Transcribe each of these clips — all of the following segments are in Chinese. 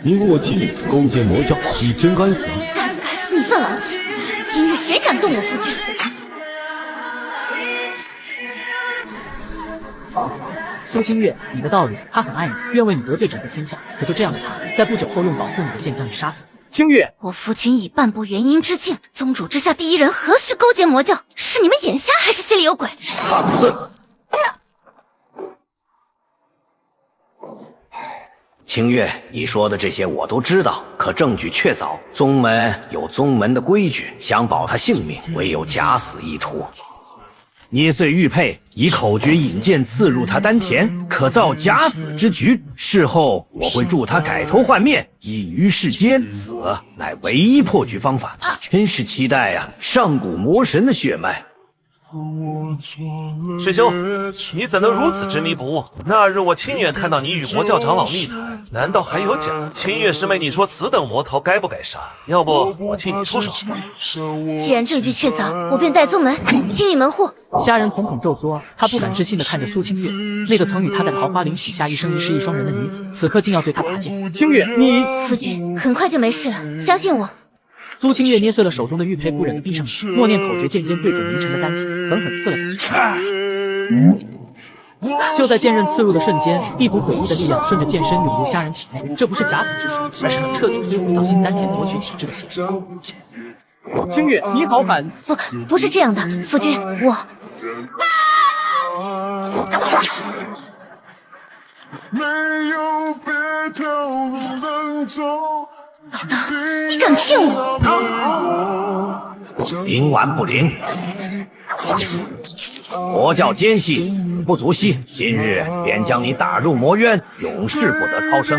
你卧气勾结魔教，你真该死！该不该死你算老几？今日谁敢动我夫君？苏清月，你的道理，他很爱你，愿为你得罪整个天下。可就这样的他，在不久后用保护你的剑将你杀死。清月，我夫君以半步元婴之境，宗主之下第一人，何须勾结魔教？是你们眼瞎，还是心里有鬼？放肆！清月，你说的这些我都知道，可证据确凿，宗门有宗门的规矩，想保他性命，唯有假死一途。捏碎玉佩，以口诀引剑刺入他丹田，可造假死之局。事后我会助他改头换面，隐于世间，此乃唯一破局方法。真是期待啊，上古魔神的血脉。师兄，你怎能如此执迷不悟？那日我亲眼看到你与魔教长老密谈，难道还有假？清月师妹，你说此等魔头该不该杀？要不我替你出手？既然证据确凿，我便带宗门清理门户。虾仁瞳孔骤缩，他不敢置信地看着苏清月，那个曾与他在桃花林许下一生一世一双人的女子，此刻竟要对他拔剑。清月，你夫君很快就没事了，相信我。苏清月捏碎了手中的玉佩，不忍地闭上眼，默念口诀，剑尖对准明晨的丹田，狠狠刺了一下。就在剑刃刺入的瞬间，一股诡异的力量顺着剑身涌入虾仁体内，这不是假死之术，而是能彻底摧毁到新丹田夺取体质的血。清月，你好狠！不是这样的，夫君，我。没有别条路能走。老大，你敢骗我？灵丸不灵，魔教奸细，死不足惜。今日便将你打入魔渊，永世不得超生。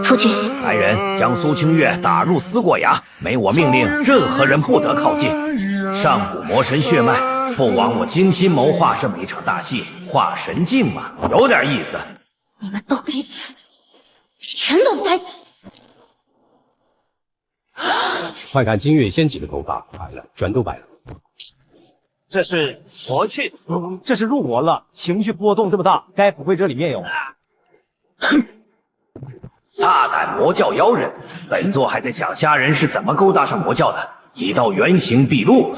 夫君，来人，将苏清月打入思过崖，没我命令，任何人不得靠近。上古魔神血脉，不枉我精心谋划这么一场大戏，画神镜嘛，有点意思。你们都该死，全都该死！快看金月仙几个头发白了，全都白了。这是魔气，这是入魔了，情绪波动这么大，该不会这里面有？大胆魔教妖人，本座还在想虾仁是怎么勾搭上魔教的，一道原形毕露，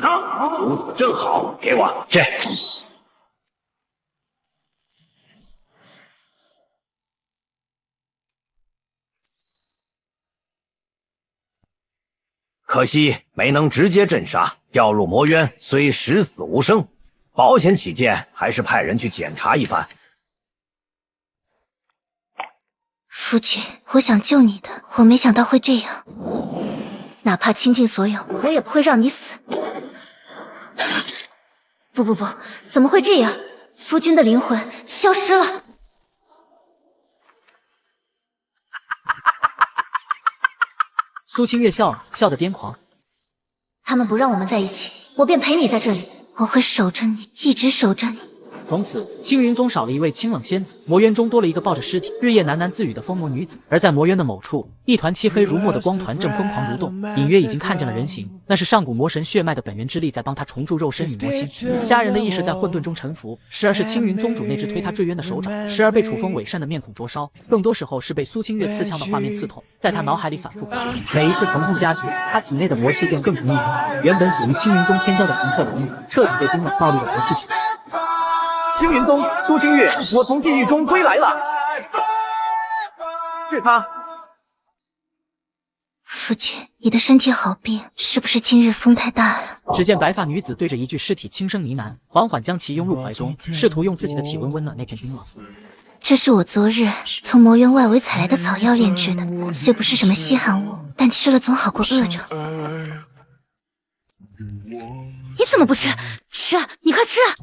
如此正好，给我这。可惜没能直接镇杀，掉入魔渊虽十死无生，保险起见，还是派人去检查一番。夫君，我想救你的，我没想到会这样。哪怕倾尽所有，我也不会让你死。不，怎么会这样？夫君的灵魂消失了。苏清月笑了，笑得癫狂。他们不让我们在一起，我便陪你在这里，我会守着你，一直守着你。从此，青云宗少了一位清冷仙子，魔渊中多了一个抱着尸体日夜喃喃自语的疯魔女子。而在魔渊的某处，一团漆黑如墨的光团正疯狂蠕动，隐约已经看见了人形，那是上古魔神血脉的本源之力在帮他重铸肉身与魔心。虾仁的意识在混沌中沉浮，时而是青云宗主那只推他坠渊的手掌，时而被楚风伪善的面孔灼烧，更多时候是被苏清月刺枪的画面刺痛，在他脑海里反复浮现。每一次疼痛加剧，他体内的魔气便更成一团，原本属于青云宗天骄的红色灵力彻底被冰冷暴力的魔气取代。青云宗苏清月，我从地狱中归来了。是他。夫君，你的身体好病，是不是今日风太大了？只见白发女子对着一具尸体轻声呢喃，缓缓将其拥入怀中，试图用自己的体温温暖那片冰冷。这是我昨日从魔渊外围采来的草药炼制的，虽不是什么稀罕物，但吃了总好过饿着。你怎么不吃？吃啊，你快吃啊！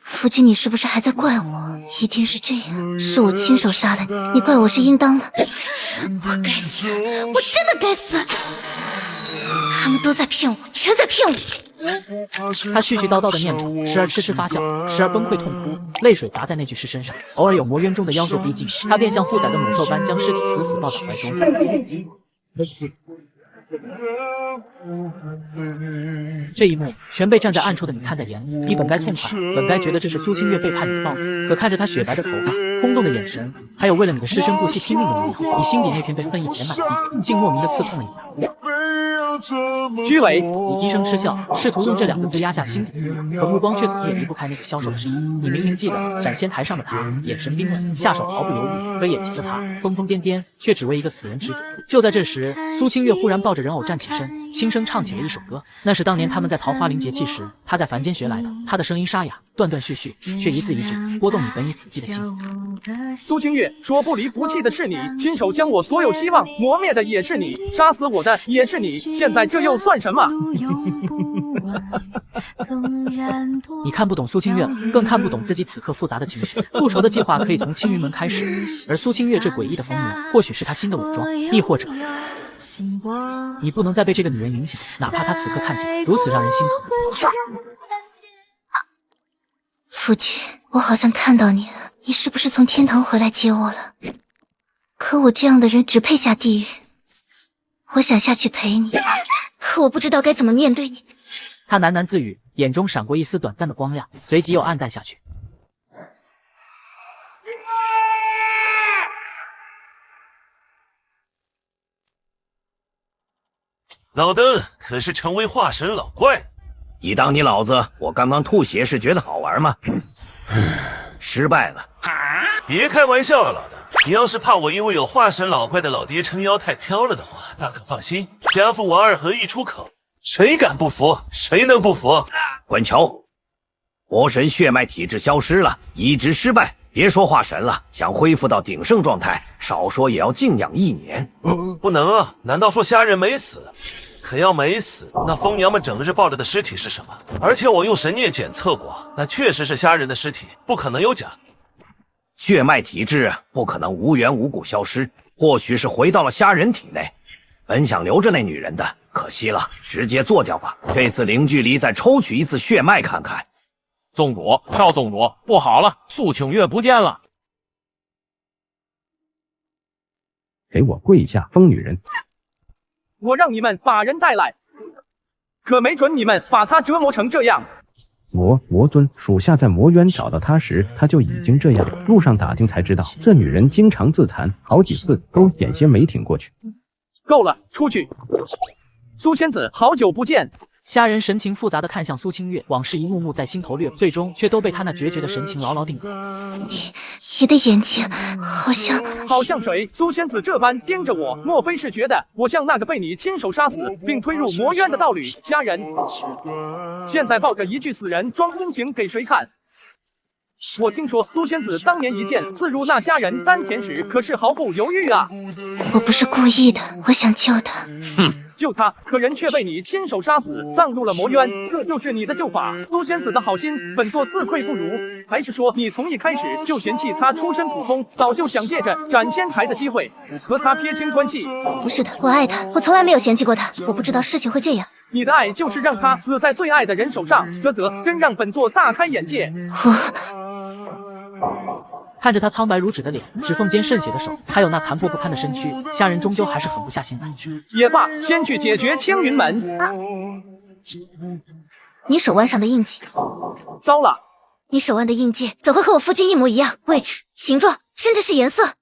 夫君，你是不是还在怪我？一定是这样，是我亲手杀了你，你怪我是应当的。我该死，我真的该死！他们都在骗我，全在骗我。他絮絮叨叨的念叨，时而痴痴发笑，时而崩溃痛哭，泪水砸在那具尸身上。偶尔有魔渊中的妖兽逼近，他便像负载的猛兽般将尸体死死抱在怀中。这一幕全被站在暗处的你看在眼里，你本该痛快，本该觉得这是苏清月背叛你的报应，可看着她雪白的头发、空洞的眼神，还有为了你的师生不惜拼命的模样，你心底那片被恨意填满地，竟莫名的刺痛了一下。居委，你低声嗤笑，试图用这2个字压下心底的怒，可目光却怎么也离不开那个消瘦的身影。你明明记得斩仙台上的他眼神冰冷，下手毫不犹豫，可眼前的他疯疯癫癫，却只为一个死人执着。就在这时，苏清月忽然抱着人偶站起身，轻声唱起了一首歌。那是当年他们在桃花林结契时，他在凡间学来的。他的声音沙哑，断断续续，却一字一句拨动你本已死寂的心。苏清月说：“不离不弃的是你，亲手将我所有希望磨灭的也是你，杀死我的也是你，现在这又算什么？”你看不懂苏清月了，更看不懂自己此刻复杂的情绪。复仇的计划可以从青云门开始，而苏清月这诡异的疯魔，或许是他新的伪装，亦或者……你不能再被这个女人影响，哪怕她此刻看起来如此让人心疼。父亲，我好像看到你了，你是不是从天堂回来接我了？可我这样的人只配下地狱。我想下去陪你，可我不知道该怎么面对你。他喃喃自语，眼中闪过一丝短暂的光亮，随即又暗淡下去。老邓可是成为化神老怪，你当你老子我刚刚吐血是觉得好玩吗？失败了。别开玩笑了，老邓。你要是怕我因为有化神老怪的老爹撑腰太飘了的话，大可放心，家父我2合一出口，谁敢不服？谁能不服？滚球！魔神血脉体质消失了，移植失败。别说化神了，想恢复到鼎盛状态，少说也要静养1年。不能啊！难道说虾仁没死？可要没死，那疯娘们整日抱着的尸体是什么？而且我用神念检测过，那确实是虾仁的尸体，不可能有假。血脉体质不可能无缘无故消失，或许是回到了虾仁体内。本想留着那女人的，可惜了，直接做掉吧。这次零距离再抽取一次血脉看看。宗主，少宗主，不好了，苏清月不见了！给我跪下，疯女人！我让你们把人带来，可没准你们把他折磨成这样。魔尊，属下在魔渊找到他时，他就已经这样了。路上打听才知道，这女人经常自残，好几次都险些没挺过去。够了，出去！苏仙子，好久不见。虾仁神情复杂的看向苏清月，往事一幕幕在心头掠过，最终却都被他那决绝的神情牢牢定格。你的眼睛好像水。苏仙子这般盯着我，莫非是觉得我像那个被你亲手杀死并推入魔渊的道侣虾仁？现在抱着一具死人装温情给谁看？我听说苏仙子当年一剑刺入那虾仁丹田时，可是毫不犹豫啊！我不是故意的，我想救他。救他，可人却被你亲手杀死，葬入了魔渊，这就是你的救法。苏仙子的好心，本座自愧不如。还是说你从一开始就嫌弃他出身普通，早就想借着斩仙台的机会和他撇清关系？不是的，我爱他，我从来没有嫌弃过他。我不知道事情会这样。你的爱就是让他死在最爱的人手上，真让本座大开眼界。看着他苍白如纸的脸，指缝间渗血的手，还有那残破不堪的身躯，虾仁终究还是狠不下心来。也罢，先去解决青云门。你手腕上的印记，糟了！你手腕的印记怎会和我夫君一模一样？位置、形状，甚至是颜色。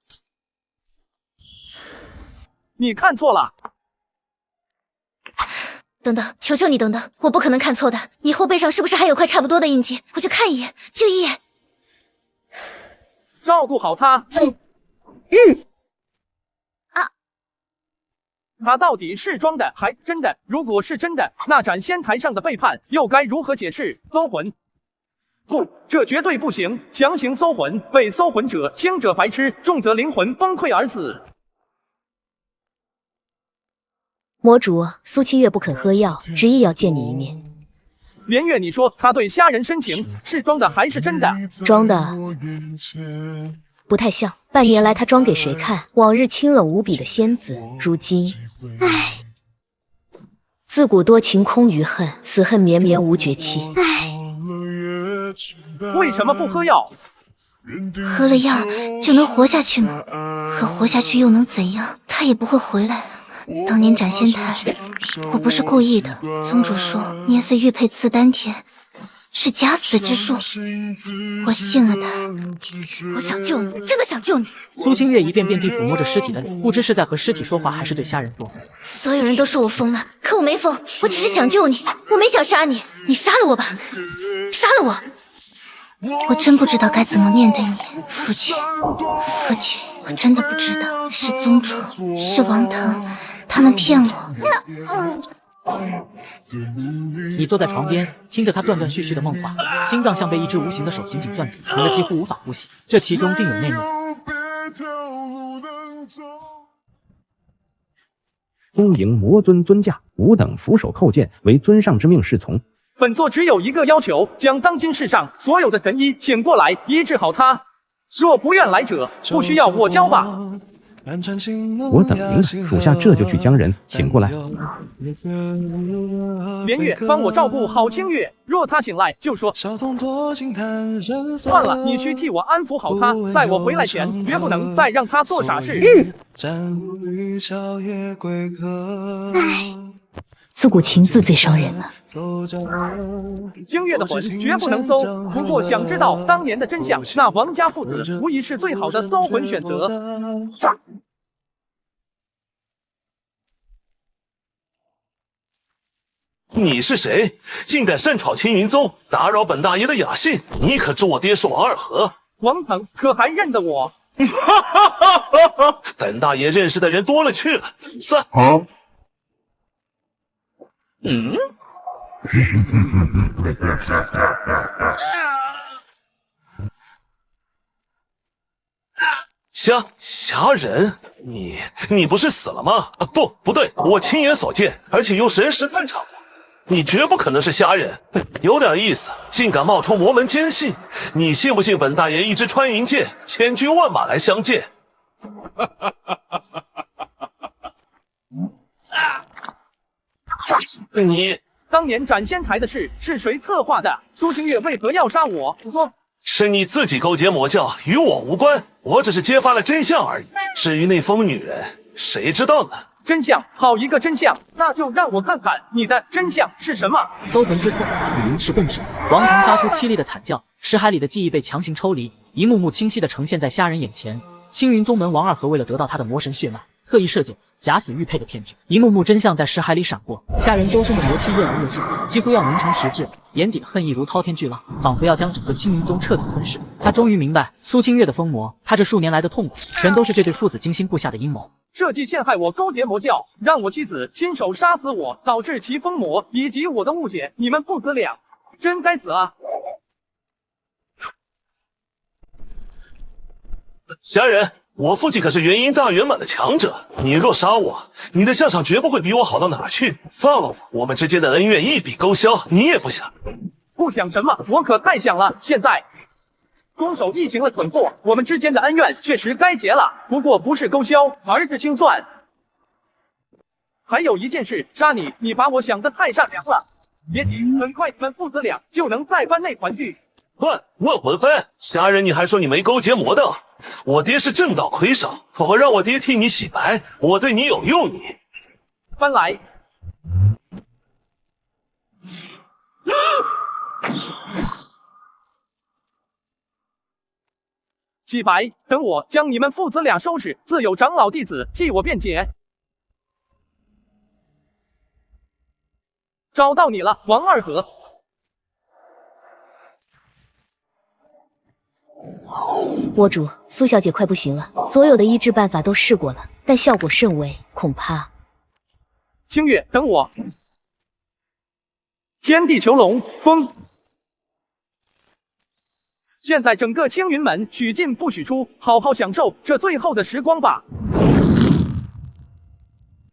你看错了。等等，求求你等等，我不可能看错的。你后背上是不是还有块差不多的印记？我就看一眼，就一眼。照顾好他。他到底是装的还真的？如果是真的，那斩仙台上的背叛又该如何解释？搜魂？不，这绝对不行！强行搜魂，被搜魂者轻者白痴，重则灵魂崩溃而死。魔主，苏清月不肯喝药，执意要见你一面。连月，你说他对虾仁深情是装的还是真的？装的，不太像。半年来他装给谁看？往日清冷无比的仙子，如今，自古多情空余恨，此恨绵绵无绝期。为什么不喝药？喝了药就能活下去吗？可活下去又能怎样？他也不会回来了。当年斩仙台，我不是故意的。宗主说捏碎玉佩刺丹田是假死之术，我信了他。我想救你，真的想救你。苏清月一遍遍地抚摸着尸体的脸，不知是在和尸体说话，还是对虾仁说。所有人都说我疯了，可我没疯，我只是想救你，我没想杀你。你杀了我吧，杀了我！我真不知道该怎么面对你，夫君。夫君，我真的不知道，是宗主，是王腾，他们骗我。你坐在床边，听着他断断续续的梦话，心脏像被一只无形的手紧紧攥住，疼得几乎无法呼吸。这其中定有内幕。恭迎魔尊尊驾，吾等俯首叩见，为尊上之命是从。本座只有一个要求，将当今世上所有的神医请过来医治好他。若不愿来者，不需要我教吧。我等明了，属下这就去将人请过来。连月，帮我照顾好清月，若他醒来就说。算了，你需替我安抚好他，在我回来前，绝不能再让他做傻事。自古情字最伤人了。清月的魂绝不能搜，不过想知道当年的真相，那王家父子无疑是最好的搜魂选择。你是谁？竟敢擅闯青云宗，打扰本大爷的雅兴！你可知我爹是王二和？王腾可还认得我？本大爷认识的人多了去了。散。侠人，你不是死了吗？不对，我亲眼所见，而且用神识探查过，你绝不可能是虾人。有点意思，竟敢冒充魔门奸信，你信不信本大爷一支穿云箭，千军万马来相见？你当年斩仙台的事是谁策划的？苏清月为何要杀我？说是你自己勾结魔教，与我无关，我只是揭发了真相而已。至于那疯女人，谁知道呢？真相，好一个真相！那就让我看看你的真相是什么。搜魂之痛比灵翅更甚，王腾发出凄厉的惨叫，尸骸里的记忆被强行抽离，一幕幕清晰地呈现在虾人眼前。青云宗门王二和为了得到他的魔神血脉，特意设计假死玉佩的骗局，一幕幕真相在尸骸里闪过。虾人周身的魔气越来越盛，几乎要凝成实质，眼底的恨意如滔天巨浪，仿佛要将整个青云宗彻底吞噬。他终于明白，苏清月的疯魔，他这数年来的痛苦，全都是这对父子精心布下的阴谋。设计陷害我，勾结魔教，让我妻子亲手杀死我，导致其疯魔，以及我的误解，你们父子俩真该死啊！侠人，我父亲可是元婴大圆满的强者，你若杀我，你的下场绝不会比我好到哪去。放了我们之间的恩怨一笔勾销，你也不想？不想什么？我可太想了。现在攻守一行了蠢货，我们之间的恩怨确实该结了，不过不是勾销，而是清算。还有一件事，杀你，你把我想得太善良了。别急，很快你们父子俩就能再翻那团剧。问魂幡，侠人，你还说你没勾结魔道？我爹是正道魁首，我让我爹替你洗白，我对你有用你。翻来。洗白，等我将你们父子俩收拾，自有长老弟子替我辩解。找到你了，王二和。魔主，苏小姐快不行了，所有的医治办法都试过了，但效果甚微，恐怕……清月，等我。天地囚龙，风。现在整个青云门许进不许出，好好享受这最后的时光吧。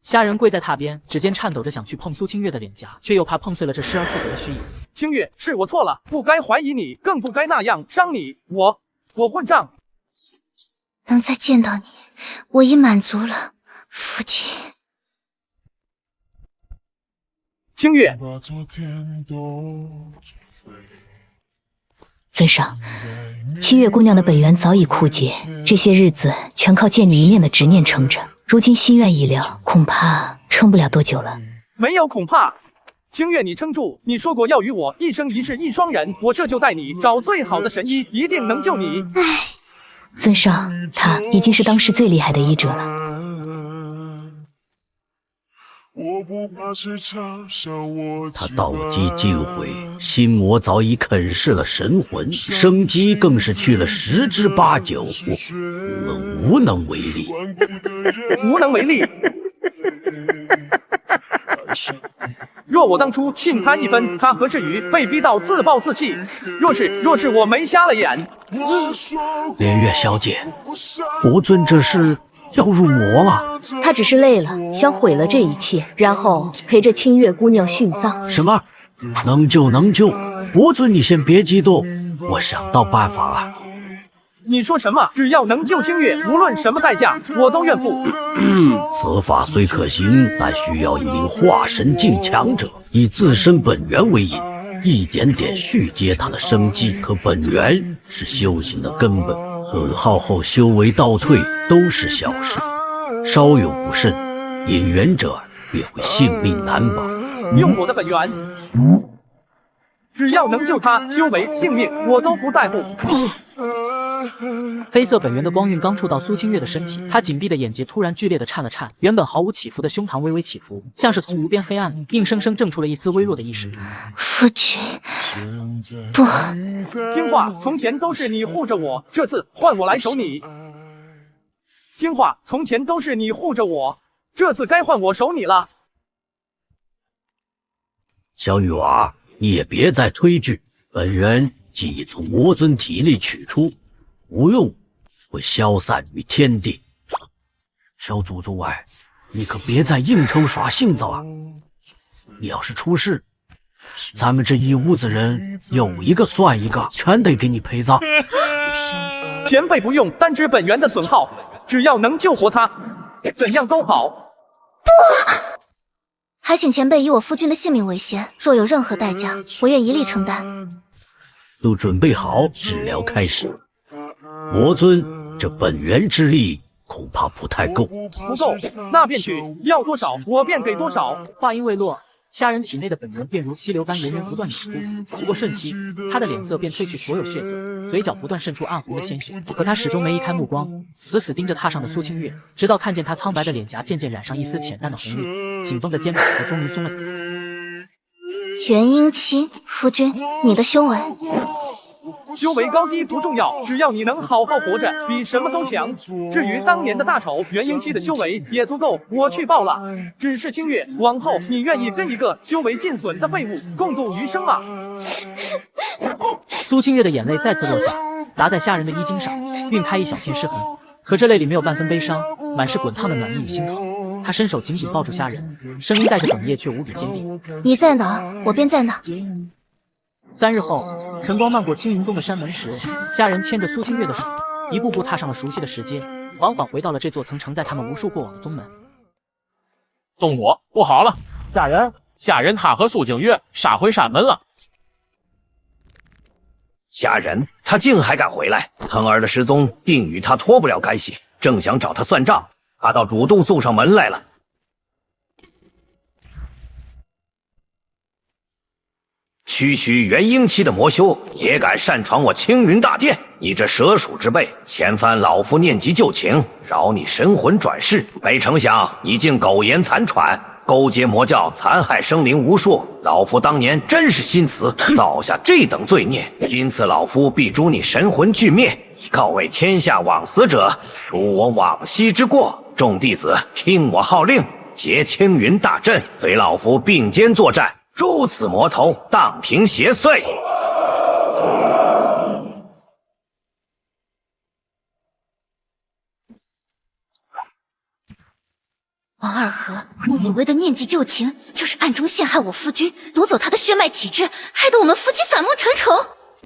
虾人跪在榻边，指尖颤抖着想去碰苏清月的脸颊，却又怕碰碎了这失而复得的虚影。清月，是我错了，不该怀疑你，更不该那样伤你。我混账。能再见到你，我已满足了，夫君。清月，尊上，七月姑娘的本源早已枯竭，这些日子全靠见你一面的执念撑着。如今心愿已了，恐怕撑不了多久了。没有恐怕。清月，你撑住！你说过要与我一生一世一双人，我这就带你找最好的神医，一定能救你。尊上，他已经是当世最厉害的医者了。他道基尽毁，心魔早已啃噬了神魂，生机更是去了10之8九，我们无能为力。无能为力。若我当初信他一分，他何至于被逼到自暴自弃？若是我没瞎了眼。连月小姐，国尊这是要入魔了。他只是累了，想毁了这一切，然后陪着清月姑娘殉葬。什么？能救能救，国尊你先别激动，我想到办法了。你说什么？只要能救清月，无论什么代价，我都愿付。此法虽可行，但需要一名化神境强者，以自身本源为引，一点点续接他的生机。可本源是修行的根本，损耗后修为倒退都是小事，稍有不慎，引源者便会性命难保。用我的本源，只要能救他修为性命，我都不在乎。黑色本源的光晕刚触到苏清月的身体，她紧闭的眼睫突然剧烈的颤了颤，原本毫无起伏的胸膛微微起伏，像是从无边黑暗里硬生生挣出了一丝微弱的意识。夫君，不，听话，从前都是你护着我，这次换我来守你。听话，从前都是你护着我，这次该换我守你了。小女娃，你也别再推拒，本源既已从魔尊体内取出，无用会消散于天地。小祖宗哎，你可别再应酬耍性子了。你要是出事，咱们这一屋子人有一个算一个，全得给你陪葬。前辈不用单指本源的损耗，只要能救活他，怎样都好。不，还请前辈以我夫君的性命为先，若有任何代价，我愿一力承担。都准备好，治疗开始。魔尊，这本源之力恐怕不太够。不够，那便取，要多少我便给多少。话音未落，虾人体内的本源便如溪流般源源不断涌出，不过瞬息，他的脸色便褪去所有血色，嘴角不断渗出暗红的鲜血。可他始终没移开目光，死死盯着榻上的苏清月，直到看见他苍白的脸颊渐渐染上一丝浅淡的红晕，紧绷的肩膀才终于松了。元婴期，夫君，你的修为。修为高低不重要，只要你能好好活着，比什么都强。至于当年的大丑元婴期的修为也足够我去报了。只是清月，往后你愿意跟一个修为尽损的废物共度余生吗？苏清月的眼泪再次落下，砸在虾人的衣襟上，晕开一小片湿痕。可这泪里没有半分悲伤，满是滚烫的暖意与心疼。他伸手紧紧抱住虾人，声音带着哽咽却无比坚定：你在哪，我便在哪。3日后，晨光漫过青云宗的山门时，虾人牵着苏清月的手，一步步踏上了熟悉的石阶，缓缓回到了这座曾承载他们无数过往的宗门。宗主，不好了！下人他和苏清月杀回山门了。虾人，他竟还敢回来！腾儿的失踪定与他脱不了干系，正想找他算账，他倒主动送上门来了。区区元婴期的魔修，也敢擅闯我青云大殿！你这蛇鼠之辈，前番老夫念及旧情，饶你神魂转世，没成想你竟苟延残喘，勾结魔教，残害生灵无数。老夫当年真是心慈，造下这等罪孽，因此老夫必诛你神魂俱灭，告慰天下枉死者，赎我往昔之过。众弟子听我号令，结青云大阵，随老夫并肩作战，诛此魔头，荡平邪祟。王二和，你所谓的念及旧情，就是暗中陷害我夫君，夺走他的血脉体质，害得我们夫妻反目成仇。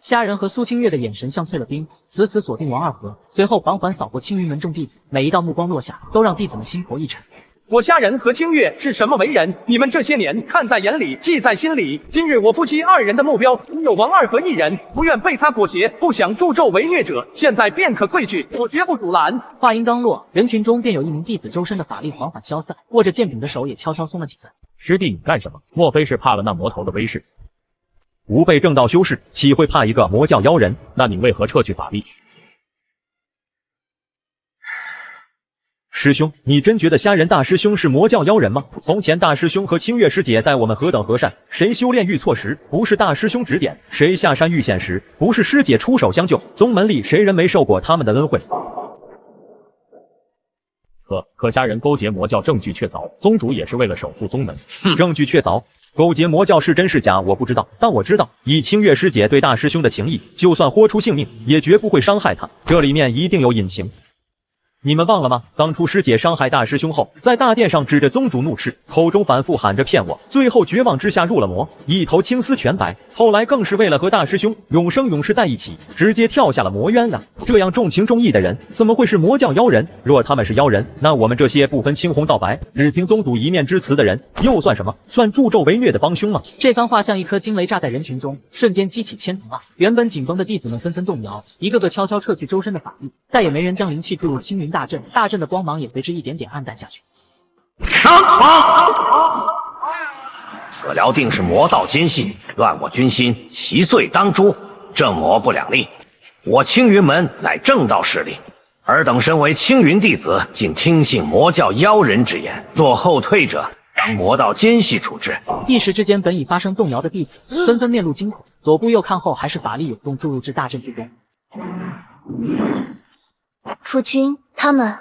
虾人和苏清月的眼神像淬了冰，死死锁定王二和，随后缓缓扫过青云门众弟子，每一道目光落下，都让弟子们心头一沉。我虾仁和清月是什么为人，你们这些年看在眼里，记在心里。今日我夫妻二人的目标只有王二和一人，不愿被他裹挟，不想助纣为虐者，现在便可跪去，我绝不阻拦。话音刚落，人群中便有一名弟子周身的法力缓缓消散，握着剑柄的手也悄悄松了几分。师弟，你干什么？莫非是怕了那魔头的威势？吾辈正道修士，岂会怕一个魔教妖人？那你为何撤去法力？师兄，你真觉得虾仁大师兄是魔教妖人吗？从前大师兄和清月师姐待我们何等和善，谁修炼遇错时，不是大师兄指点；谁下山遇险时，不是师姐出手相救。宗门里谁人没受过他们的恩惠？可虾仁勾结魔教，证据确凿，宗主也是为了守护宗门。证据确凿。勾结魔教是真是假，我不知道，但我知道，以清月师姐对大师兄的情谊，就算豁出性命，也绝不会伤害他。这里面一定有隐情。你们忘了吗？当初师姐伤害大师兄后，在大殿上指着宗主怒斥，口中反复喊着骗我，最后绝望之下入了魔，一头青丝全白。后来更是为了和大师兄永生永世在一起，直接跳下了魔渊啊！这样重情重义的人，怎么会是魔教妖人？若他们是妖人，那我们这些不分青红皂白，只凭宗主一面之词的人，又算什么？算助纣为虐的帮凶吗？这番话像一颗惊雷炸在人群中，瞬间激起千层浪。原本紧绷的弟子们纷纷动摇，一个个悄悄撤去周身的法力，再也没人将灵气注入青云大阵，大阵的光芒也随之一点点暗淡下去。此料定是魔道奸细，乱我军心，其罪当诛，正魔不两立。我青云门乃正道势力，尔等身为青云弟子，竟听信魔教妖人之言，做后退者，当魔道奸细处置。一时之间，本已发生动摇的弟子纷纷面露惊恐，左顾右看后，还是法力涌动注入至大阵之中。夫君，他们。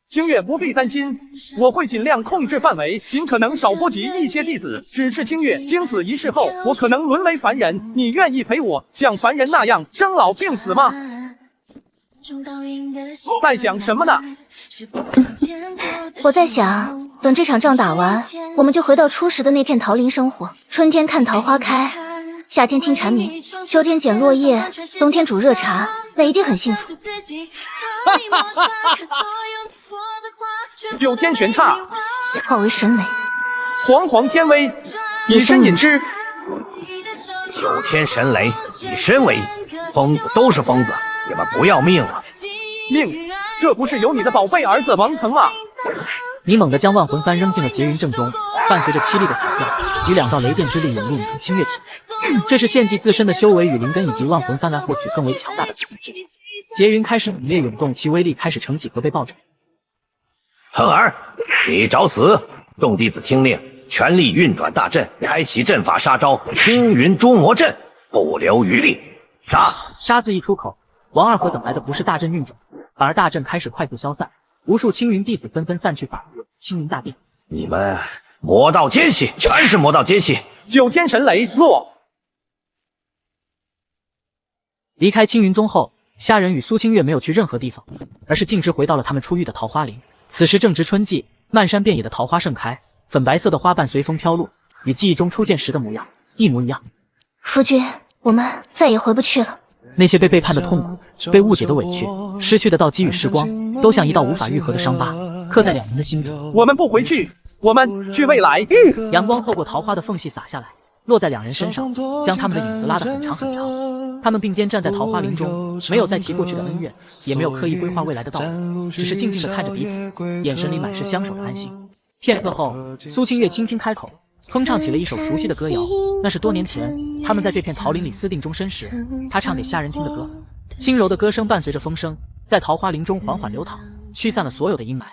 清月不必担心，我会尽量控制范围，尽可能少波及一些弟子。只是清月经此一事后，我可能沦为凡人，你愿意陪我像凡人那样生老病死吗？在想什么呢？我在想，等这场仗打完，我们就回到初时的那片桃林生活，春天看桃花开，夏天听蝉鸣，秋天捡落叶，冬天煮热茶，那一定很幸福。九天玄刹，化为神雷，煌煌天威，以身引之。九天神雷，以身为翼，疯子都是疯子，你们不要命了？命？这不是有你的宝贝儿子王腾吗？你猛地将万魂幡扔进了劫云阵中，伴随着凄厉的惨叫，与两道雷电之力涌入你和清月体内。这是献祭自身的修为与灵根以及万魂幡来获取更为强大的自己之力。劫云开始猛烈涌动，其威力开始呈几何倍暴涨。恒儿，你找死！众弟子听令，全力运转大阵，开启阵法杀招青云诛魔阵，不留余力。杀！杀字一出口，王二和等来的不是大阵运转，反而大阵开始快速消散，无数青云弟子纷纷散去法力，青云大殿。你们魔道奸细，全是魔道奸细！九天神雷落。离开青云宗后，虾仁与苏清月没有去任何地方，而是径直回到了他们出狱的桃花林。此时正值春季，漫山遍野的桃花盛开，粉白色的花瓣随风飘落，与记忆中初见时的模样一模一样。夫君，我们再也回不去了。那些被背叛的痛苦，被误解的委屈，失去的道基与时光，都像一道无法愈合的伤疤，刻在两人的心中。我们不回去，我们去未来。阳光透过桃花的缝隙洒下来，落在两人身上，将他们的影子拉得很长很长。他们并肩站在桃花林中，没有再提过去的恩怨，也没有刻意规划未来的道路，只是静静地看着彼此，眼神里满是相守的安心。片刻后，苏清月轻轻开口，哼唱起了一首熟悉的歌谣，那是多年前他们在这片桃林里私定终身时，他唱给虾仁听的歌。轻柔的歌声伴随着风声，在桃花林中缓缓流淌，驱散了所有的阴霾。